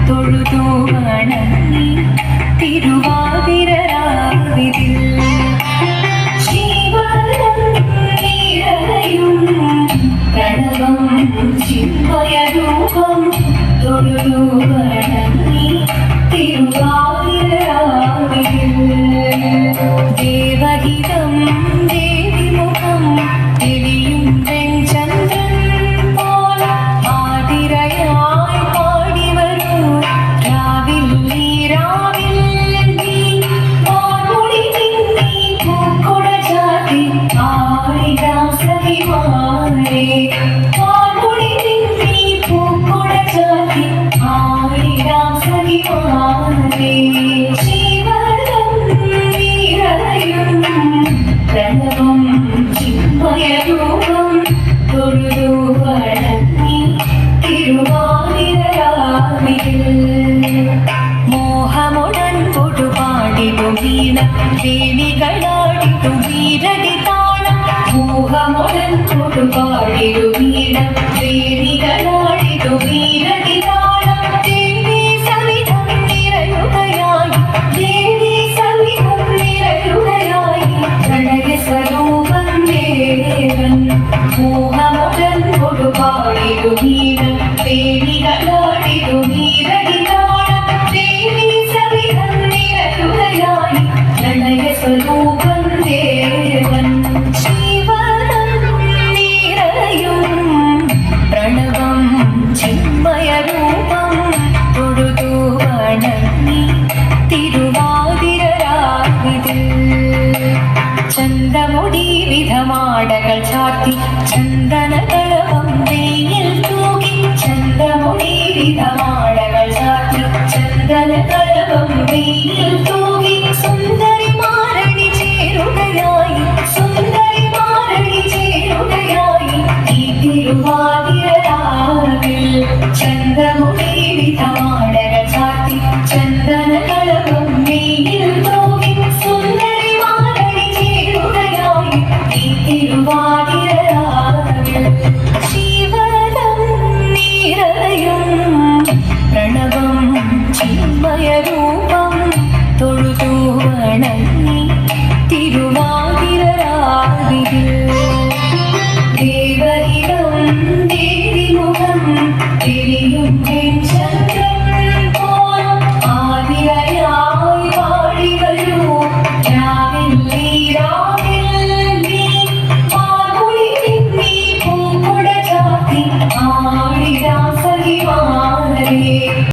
തൊഴുതു വണങ്ങി തിരുവാതിരരാവിതിൽ ശിവനും നിറയും പ്രണവം ചിന്മയരൂപം തൊഴുതു വണങ്ങി തിരുവാതിരരാവിതിൽ ദേവഹിതം ദേവിമുഖം തെളിയും വെഞ്ചന്ദ്രൻ പോൽ ആതിരയായി പാടി വരൂ രാവിൽ നീ രാവിൽ നീ വാൻമുടി നീ പൂക്കൊട ചാത്തി ആടിടാം സഖിമാരേ വാൻമുടി നീ പൂക്കൊട ചാത്തി ആടിടാം സഖിമാരേ പ്രണവം ചിന്മയരൂപം തൊഴുതു വണങ്ങി തിരുവാതിരരാവിതിൽ മോഹമുടൻ കൊടുപാടിടും വീണ വേണികളാടിടും വീരടി താളം മോഹമുടൻ കൊടുപാടിടും വീണ വേണികളാടിടും വീരടി താളം ദേവി സവിധം നിറയുകയായി ദേവി സവിധം നിറയുകയായി പ്രണയ സ്വരൂപം ദേവൻ മോഹമുടൻ കൊടുപാടിടു വീണ വേണികളാടിടു വീരടി താളം ദേവി സവിധം നിറയുകയായി പ്രണയ സ്വരൂപം ദേവൻ ശിവനം നിറയും പ്രണവം ചിന്മയരൂപം തൊഴുതു വണങ്ങി തിരുവാതിരരാവിതിൽ ചന്തമുടി വിധമാടകൾ ചാർത്തി ചന്ദനകളവം വെയിൽ തൂകി ചന്തമുടി വിധമാടകൾ ചാർത്തി ചന്ദനകളവം വെയിൽ തൂകി സുന്ദരി മാരണി ചേരുകയായി സുന്ദരി മാരണി ചേരുകയായി ഈ തിരുവാതിരരാവിൽ ചന്തമുടി വിധ